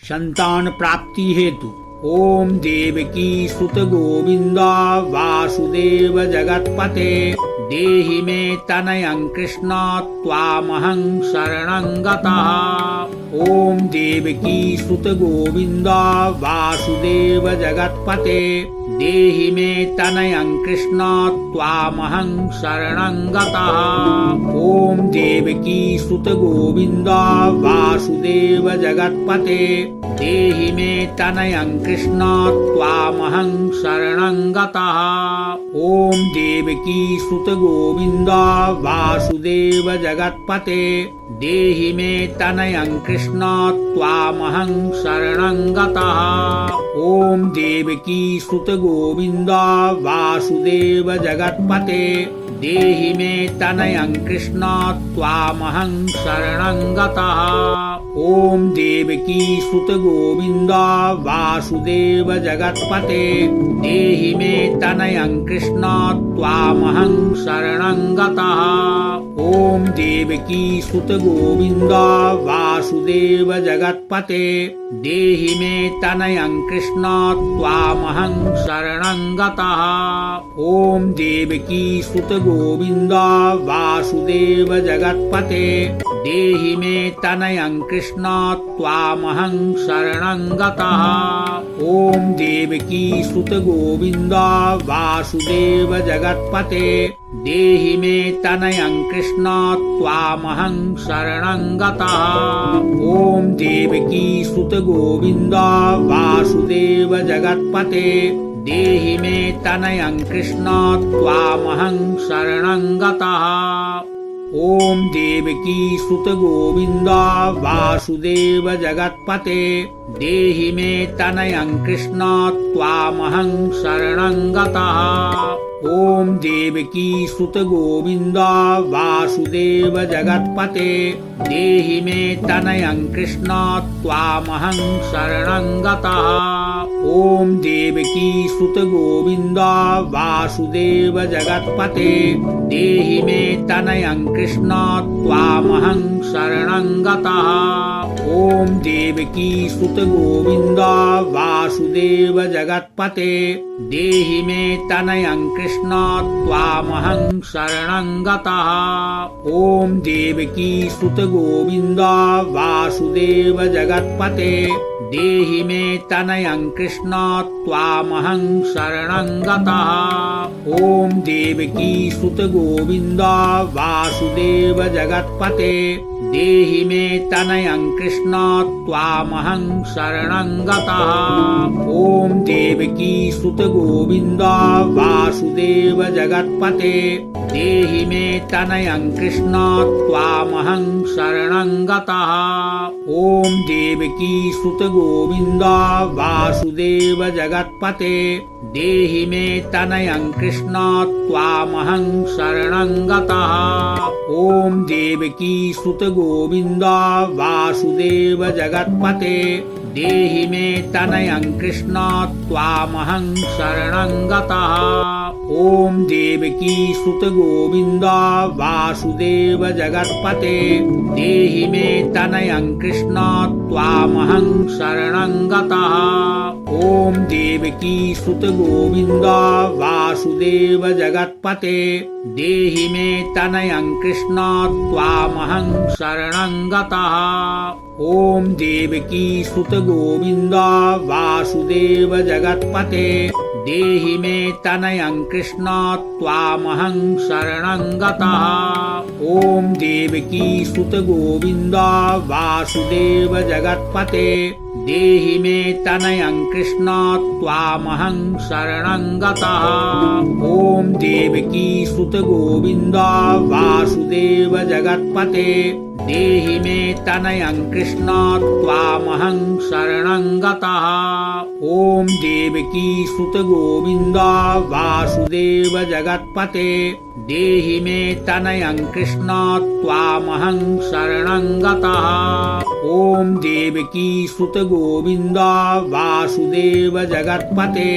संतान प्राप्ति हेतु ओम देवकी सुत गोविंद वासुदेव जगत्पते देहि मे तनयं कृष्ण त्वामहं शरणं गतः। ओम देवकी सुत गोविंद वासुदेव जगत्पते देहि मे तनयं कृष्ण त्वामहं शरणं गतः। ओम देवकी सुत गोविंद वासुदेव जगत्पते देहि मे तनयं कृष्ण त्वामहं शरणं गतः। ओम देवकी सुत गोविंद वासुदेव जगत्पते देहि मे तनयं कृष्ण त्वामहं शरणं गतः। ओम देवकी सुत गोविंद वासुदेव जगत्पते देहि मे तनयं कृष्ण त्वामहं शरणं गतः। ओम देवकी सुत गोविंद वासुदेव जगत्पते देहि मे तनयं कृष्ण त्वामहं शरणं गतः। ओम देवकी सुत गोविंद वासुदेव जगत्पते देहि मे तनयं कृष्ण त्वामहं शरणं गतः। ओम देवकी सुत गोविंद वासुदेव जगत्पते देहि मे तनयं कृष्ण त्वामहं शरणं गतः। ओम देवकी सुत गोविंद वासुदेव जगत्पते देहि मे तनयं कृष्ण त्वामहं शरणं गतः। ओम देवकी सुत गोविंद वासुदेव जगत्पते देहि मे तनयं कृष्ण त्वामहं शरणं गतः। ओम देवकी सुत गोविंद वासुदेव जगत्पते देहि मे तनयं कृष्ण त्वामहं शरणं गतः। ओम देवकी सुत गोविंद वासुदेव जगत्पते देहि मे तनयं कृष्ण त्वामहं शरणं गतः। ओम देवकी सुत गोविंद वासुदेव जगत्पते देहि मे तनयं कृष्ण त्वामहं शरणं गतः। ओम देवकी सुत गोविंद वासुदेव जगत्पते देहि मे तनयं कृष्ण त्वामहं शरणं गतः। ओम देवकी सुत गोविंद वासुदेव जगत्पते देहि मे तनयं कृष्ण त्वामहं शरणं गतः। ओम देवकी सुत गोविंद वासुदेव जगत्पते देहि मे तनयं कृष्ण त्वामहं शरणं गतः। ओम देवकी सुत गोविंद वासुदेव जगत्पते देहि मे तनयं कृष्ण त्वामहं शरणं गतः। ओम देवकी सुत गोविंद वासुदेव जगत्पते देहि मे तनयं कृष्ण त्वामहं शरणं गतः। ओम देवकी सुत गोविंद वासुदेव जगत्पते देहि मे तनयं कृष्ण त्वामहं शरणं गतः। ओम देवकी सुत गोविंद वासुदेव जगत्पते देहि मे तनयं कृष्ण त्वामहं शरणं गतः। ओम देवकी सुत गोविंद वासुदेव जगत्पते देहि मे तनयं कृष्ण त्वामहं शरणं गतः। ओम देवकी सुत गोविंद वासुदेव जगत्पते देहि मे तनयं कृष्ण त्वामहं शरणं गतः। ओम देवकी सुत गोविंद वासुदेव जगत्पते देहि मे तनयं कृष्ण त्वामहं शरणं गतः। ओम देवकी सुत गोविंद वासुदेव जगत्पते देहि मे तनयं कृष्ण त्वामहं शरणं गतः। ओम देवकी सुत गोविंद वासुदेव जगत्पते देहि मे तनयं कृष्ण त्वामहं शरणं गतः। ओम देवकी सुत गोविंद वासुदेव जगत्पते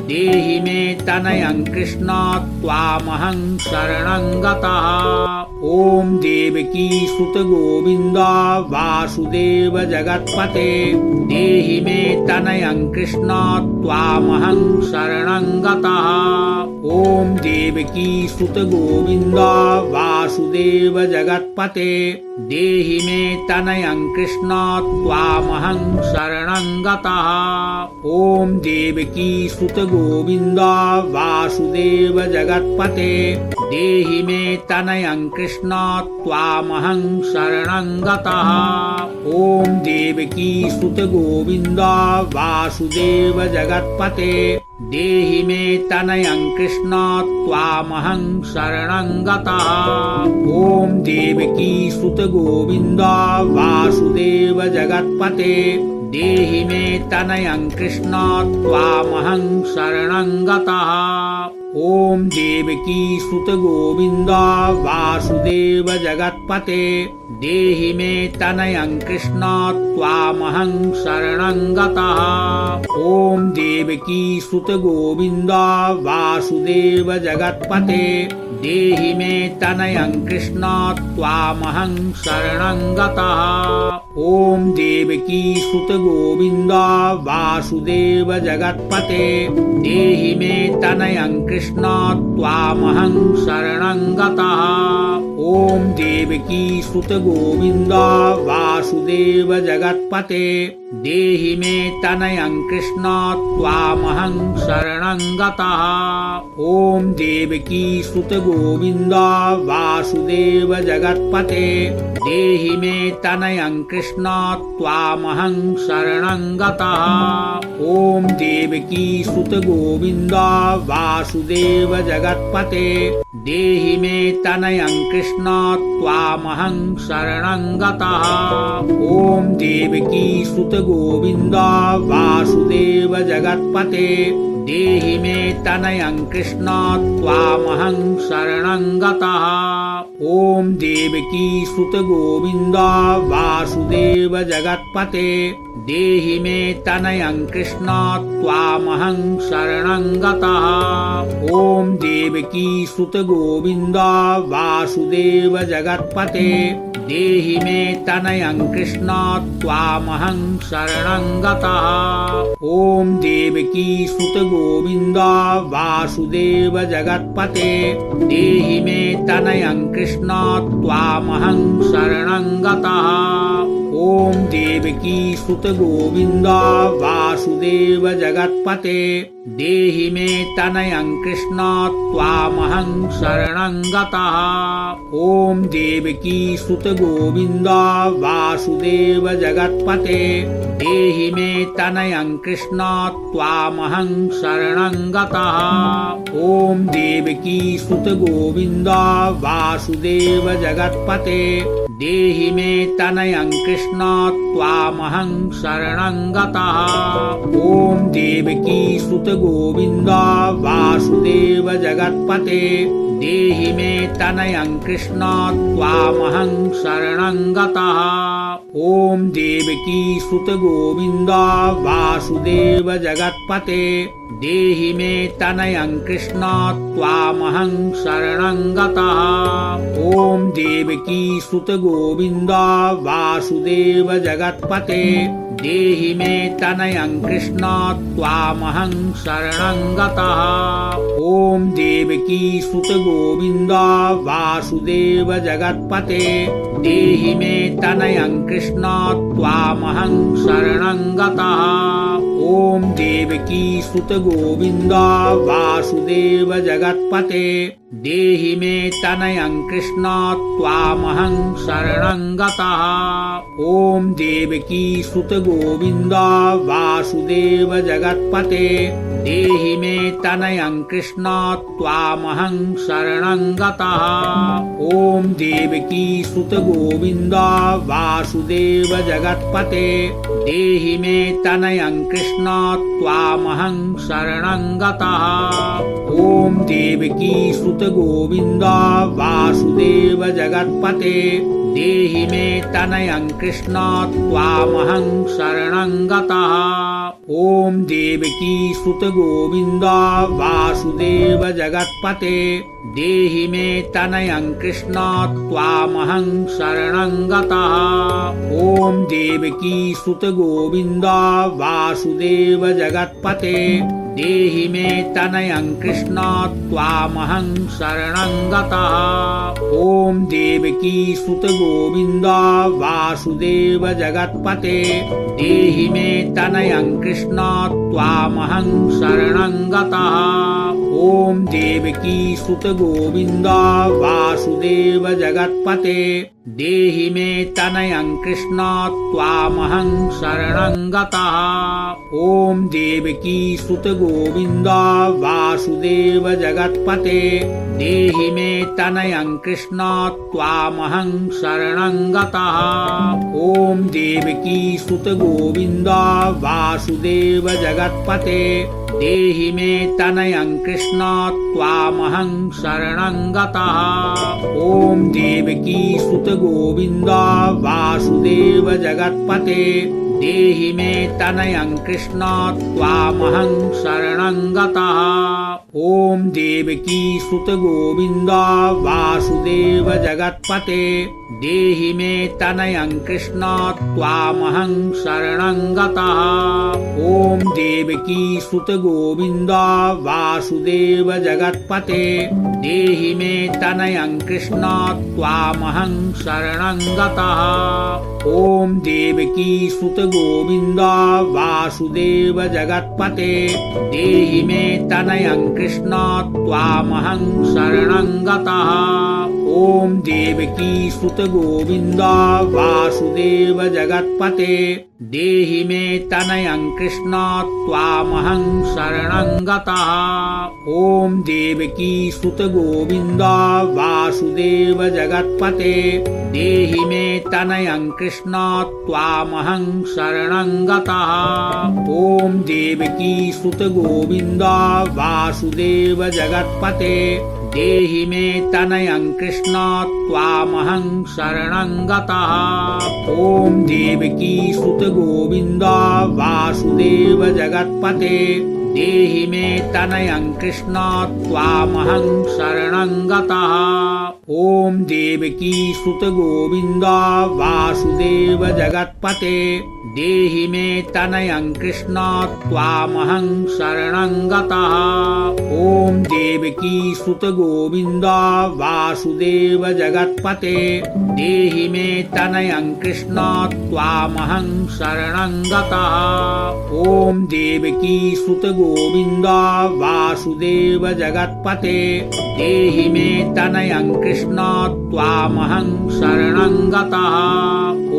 देहि मे तनयं कृष्ण त्वामहं शरणं गतः। ओम देवकी सुत गोविंद वासुदेव जगत्पते देहि तनयं कृष्ण त्वामहं शरणं गतः। ॐ देवकी सुत गोविन्द वासुदेव जगत्पते देहि मे तनयं कृष्ण त्वामहं शरणं गतः। ॐ देवकी सुत गोविन्द वासुदेव जगत्पते देहि मे तनयं कृष्ण त्वामहं शरणं गतः। ॐ देवकी सुत गोविन्द वासुदेव जगत्पते देहि मे तनयं कृष्ण त्वामहं शरणं गतः। ॐ देवकी सुत गोविन्द वासुदेव जगत्पते देहि मे तनयं कृष्ण त्वामहं शरणं गतः। ॐ देवकी सुत गोविन्द वासुदेव जगत्पते देहि मे तनयं कृष्ण त्वामहं शरणं गतः। ॐ देवकी सुत गोविन्द वासुदेव जगत्पते देहि मे तनयं कृष्ण त्वामहं शरणं गतः। ॐ देवकी सुत गोविन्द वासुदेव जगत्पते देहि मे तनयं कृष्ण त्वामहं शरणं गतः। ॐ देवकी सुत गोविन्द वासुदेव जगत्पते देहि मे तनयं कृष्ण त्वामहं शरणं गतः। ॐ देवकी सुत गोविन्द वासुदेव जगत्पते देहि मे तनयं कृष्ण त्वामहं शरणं गतः। ॐ देवकी सुत गोविन्द वासुदेव जगत्पते देहि मे तनयं कृष्ण त्वामहं शरणं गतः। ॐ देवकी सुत गोविन्द वासुदेव जगत्पते देहि मे तनयं कृष्ण त्वामहं शरणं गतः। ॐ देवकी सुत गोविन्द वासुदेव जगत्पते देहि मे तनयं कृष्ण त्वामहं शरणं गतः। ॐ देवकी सुत गोविन्द वासुदेव जगत्पते देहि मे तनयं कृष्ण त्वामहं शरणं गतः। ॐ देवकी सुत गोविन्द वासुदेव जगत्पते देहि मे तनयं कृष्ण त्वामहं शरणं गतः। ॐ देवकी सुत गोविन्द वासुदेव जगत्पते देहि मे तनयं कृष्ण त्वामहं शरणं गतः। ॐ देवकी सुत गोविन्द वासुदेव जगत्पते देहि मे तनयं कृष्ण त्वामहं शरणं गतः। ॐ देवकी सुत गोविन्द वासुदेव जगत्पते देहि मे तनयं कृष्ण त्वामहं शरणं गतः। ॐ देवकी सुत गोविन्द वासुदेव जगत्पते देहि मे तनयं कृष्ण त्वामहं शरणं गतः। ॐ देवकी सुत गोविन्द वासुदेव जगत्पते देहि मे तनयं कृष्ण त्वामहं शरणं गतः। ॐ देवकी सुत गोविन्द वासुदेव जगत्पते देहि मे तनयं कृष्ण त्वामहं शरणं गतः। ॐ देवकी सुत गोविन्द वासुदेव जगत्पते देहि मे तनयं कृष्ण त्वामहं शरणं गतः। ॐ देवकी सुत गोविन्द वासुदेव जगत्पते देहि मे तनयं कृष्ण त्वामहं शरणं गतः। ॐ देवकी सुत गोविन्द वासुदेव जगत्पते देहि मे तनयं कृष्ण त्वामहं शरणं गतः। ॐ देवकी सुत गोविन्द वासुदेव जगत्पते देहि मे तनयं कृष्ण त्वामहं त्वामहं शरणं गतः। ॐ देवकी सुत गोविन्द वासुदेव जगत्पते देहि मे तनयं कृष्ण त्वामहं शरणं गतः। ॐ देवकी सुत गोविन्द वासुदेव जगत्पते देहि मे तनयं कृष्ण त्वामहं शरणं गतः। ॐ देवकी सुत गोविन्द वासुदेव जगत्पते देहि मे तनयं कृष्ण त्वामहं शरणं गतः। ॐ देवकी सुत गोविन्द वासुदेव जगत्पते देहि मे तनयं कृष्ण त्वामहं शरणं गतः। ॐ देवकी सुत गोविन्द वासुदेव जगत्पते देहि मे तनयं कृष्ण त्वामहं शरणं गतः। ॐ देवकी सुत गोविन्द वासुदेव जगत्पते देहि मे तनयं कृष्ण त्वामहं शरणं गतः। ॐ देवकी सुत गोविन्द वासुदेव जगत्पते देहि मे तनयं कृष्ण त्वामहं शरणं गतः। ॐ देवकी सुत गोविन्द वासुदेव जगत्पते देहि मे तनयं कृष्ण त्वामहं शरणं गतः। ॐ देवकी सुत गोविन्द वासुदेव जगत्पते देहि मे तनयं कृष्ण त्वामहं शरणं गतः। ॐ देवकी सुत गोविन्द वासुदेव जगत्पते देहि मे तनयं कृष्ण त्वामहं शरणं गतः। ॐ देवकी सुत गोविन्द वासुदेव जगत्पते देहि मे तनयं कृष्ण त्वामहं शरणं गतः। ॐ देवकी सुत गोविन्द वासुदेव जगत्पते देहि मे तनयं कृष्ण त्वामहं शरणं गतः। ॐ देवकी सुत गोविन्द वासुदेव जगत्पते देहि मे तनयं कृष्ण त्वामहं शरणं गतः। ॐ देवकी सुत गोविन्द वासुदेव जगत्पते देहि मे तनयं कृष्ण त्वामहं शरणं गतः। ॐ देवकी सुत गोविन्द वासुदेव जगत्पते देहि मे तनयं कृष्ण त्वामहं शरणं गतः। ॐ देवकी सुत गोविन्द वासुदेव जगत्पते देहि मे तनयं कृष्ण त्वामहं शरणं गतः। ॐ देवकी सुत गोविन्द वासुदेव जगत्पते देहि मे तनयं कृष्ण त्वामहं शरणं गतः। ॐ देवकी सुत गोविन्द वासुदेव जगत्पते देहि मे तनयं कृष्ण त्वामहं शरणं गतः।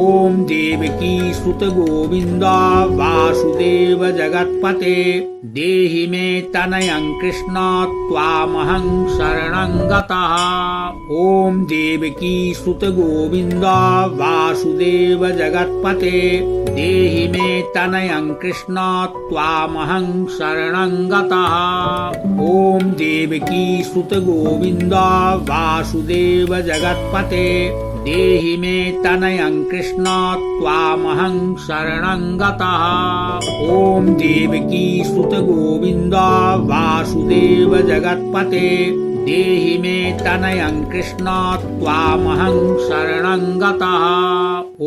ॐ देवकी सुत गोविन्द वासुदेव जगत्पते देहि मे तनयं कृष्ण त्वामहं शरणं गतः। ॐ देवकी सुत गोविन्द वासुदेव जगत्पते देहि मे तनयं कृष्ण त्वामहं शरणं गतः। ॐ देवकी सुत गोविन्द वासुदेव जगत्पते देहि मे तनयं कृष्ण त्वामहं शरणं गतः। ॐ देवकी सुत गोविन्द वासुदेव जगत्पते देहि मे तनयं कृष्ण त्वामहं शरणं गतः।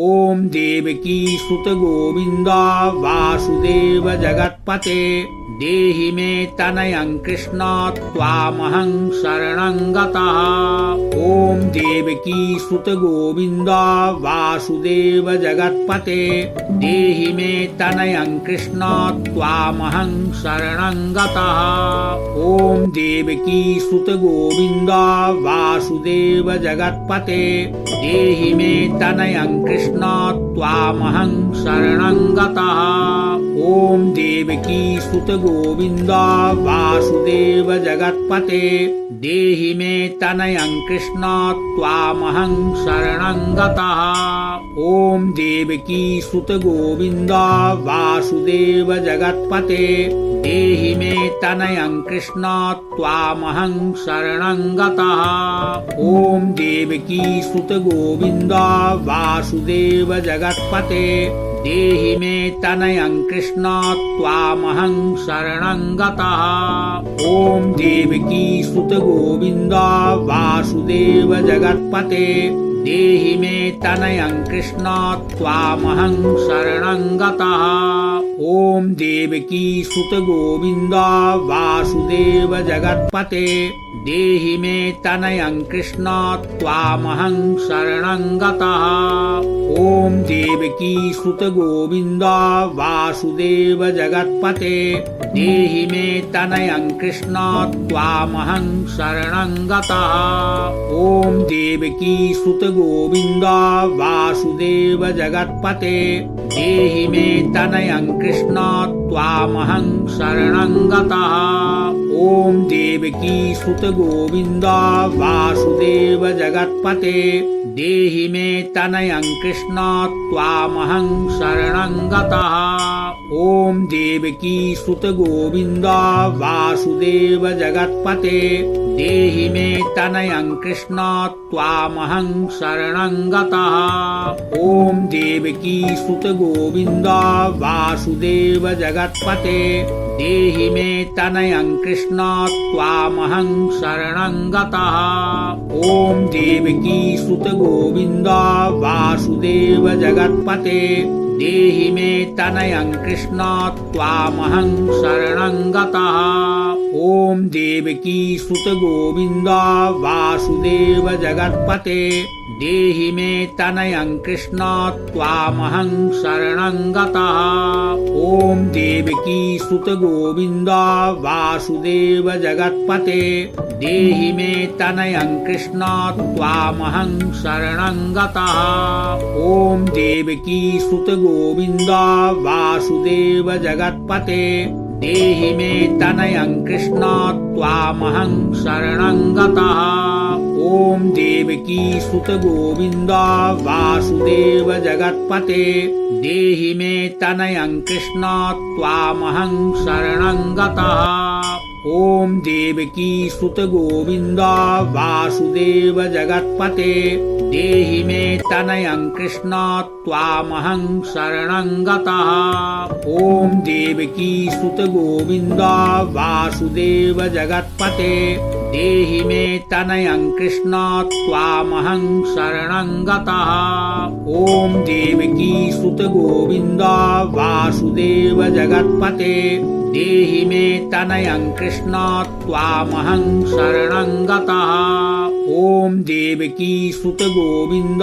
ॐ देवकी सुत गोविन्द वासुदेव जगत्पते देहि मे तनयं कृष्ण त्वामहं शरणं गतः। ॐ देवकी सुत गोविन्द वासुदेव जगत्पते देहि मे तनयं कृष्ण त्वामहं शरणं गतः। ॐ देवकी सुत गोविन्द वासुदेव जगत्पते देहि मे तनयं कृष्ण त्वामहं शरणं गतः। ॐ देवकी सुत गोविन्द वासुदेव जगत्पते देहि मे तनयं कृष्ण त्वामहं शरणं गतः। ॐ देवकी सुत गोविन्द वासुदेव जगत्पते देहि मे तनयं कृष्ण त्वामहं शरणं गतः। ॐ देवकी सुत गोविन्द वासुदेव जगत्पते देहि मे तनयं कृष्ण त्वामहं शरणं गतः। ॐ देवकी सुत गोविन्द वासुदेव जगत्पते देहि मे तनयं कृष्ण त्वामहं शरणं गतः। ॐ देवकी सुत गोविन्द वासुदेव जगत्पते देहि मे तनयं कृष्ण त्वामहं शरणं गतः। ॐ देवकी सुत गोविन्द वासुदेव जगत्पते देहि मे तनयं कृष्ण त्वामहं शरणं गतः। ॐ देवकी सुत गोविन्द वासुदेव जगत्पते देहि मे तनयं कृष्ण त्वामहं शरणं गतः। ॐ देवकी सुत गोविन्द वासुदेव जगत्पते देहि मे तनयं कृष्ण त्वामहं शरणं गतः। ॐ देवकी सुत गोविन्द वासुदेव जगत्पते देहि मे तनयं कृष्ण त्वामहं शरणं गतः। ॐ देवकी सुत गोविन्द वासुदेव जगत्पते देहि मे तनयं कृष्ण त्वामहं शरणं गतः। ॐ देवकी सुत गोविन्द वासुदेव जगत्पते देहि मे तनयं कृष्ण त्वामहं शरणं गतः। ॐ देवकी सुत गोविन्द वासुदेव जगत्पते देहि मे तनयं कृष्ण त्वामहं शरणं गतः। ॐ देवकी सुत गोविन्द वासुदेव जगत्पते देहि मे तनयं कृष्ण त्वामहं शरणं गतः। ॐ देवकी सुत गोविन्द वासुदेव जगत्पते देहि मे तनयं कृष्ण त्वामहं शरणं गतः। ॐ देवकी सुत गोविन्द वासुदेव जगत्पते देहि मे तनयं कृष्ण त्वामहं शरणं गतः। ॐ देवकी सुत गोविन्द वासुदेव जगत्पते देहि मे तनयं कृष्ण त्वामहं शरणं गतः। ॐ देवकी सुत गोविन्द वासुदेव जगत्पते देहि मे तनयं कृष्ण त्वामहं शरणं गतः। ॐ देवकी सुत गोविन्द वासुदेव जगत्पते देहि मे तनयं कृष्ण त्वामहं शरणं गतः। ॐ देवकी सुत गोविन्द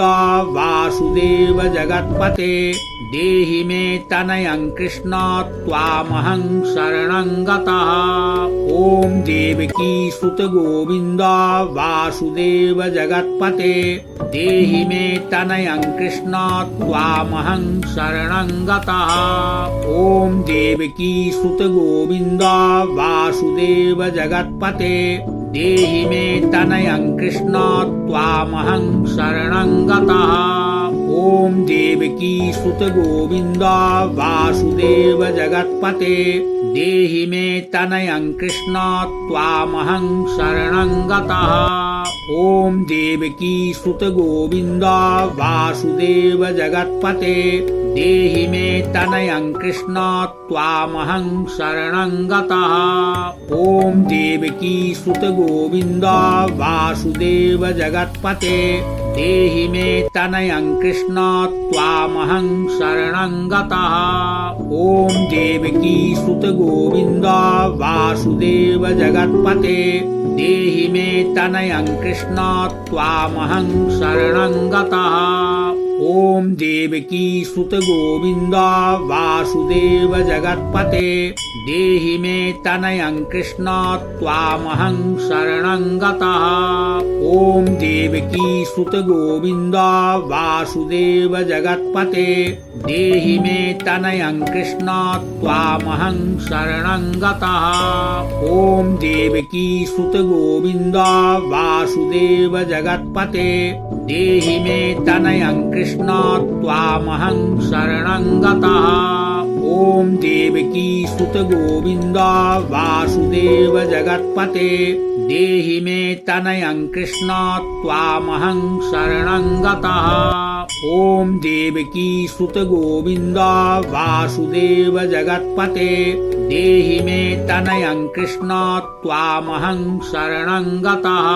वासुदेव जगत्पते देहि मे तनयं कृष्ण त्वामहं शरणं गतः। ॐ देवकी सुत गोविन्द वासुदेव जगत्पते देहि मे तनयं कृष्ण त्वामहं शरणं गतः। ॐ देवकी सुत गोविन्द वासुदेव जगत्पते देहि मे तनयं कृष्ण त्वामहं शरणं गतः। ॐ देवकी सुत गोविन्द वासुदेव जगत्पते देहि मे तनयं कृष्ण त्वामहं शरणं गतः। ॐ देवकी सुत गोविन्द वासुदेव जगत्पते देहि मे तनयं कृष्ण त्वामहं शरणं गतः। ॐ देवकी सुत गोविन्द वासुदेव जगत्पते देहि मे तनयं कृष्ण त्वामहं शरणं गतः। ॐ देवकी सुत गोविन्द वासुदेव जगत्पते देहि मे तनयं कृष्ण त्वामहं शरणं गतः। ॐ देवकी सुत गोविन्द वासुदेव जगत्पते देहि मे तनयं कृष्ण त्वामहं शरणं गतः। ॐ देवकी सुत गोविन्द वासुदेव जगत्पते देहि मे तनयं कृष्ण त्वामहं शरणं गतः। ॐ देवकी सुत गोविन्द वासुदेव जगत्पते देहि मे तनयं कृष्ण त्वामहं शरणं गतः। ॐ देवकी सुत गोविन्द वासुदेव जगत्पते देहि मे तनयं कृष्ण त्वामहं शरणं गतः। ॐ देवकी सुत गोविन्द वासुदेव जगत्पते देहि मे तनयं कृष्ण त्वामहं शरणं गतः।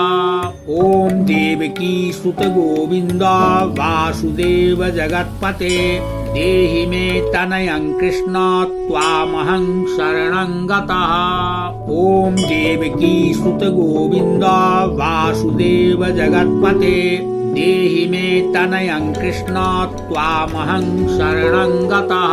ॐ देवकी सुत गोविन्द वासुदेव जगत्पते देहि मे तनयं कृष्ण त्वामहं शरणं गतः। ॐ देवकी सुत गोविन्द वासुदेव जगत्पते देहि मे तनयं कृष्ण त्वामहं शरणं गतः।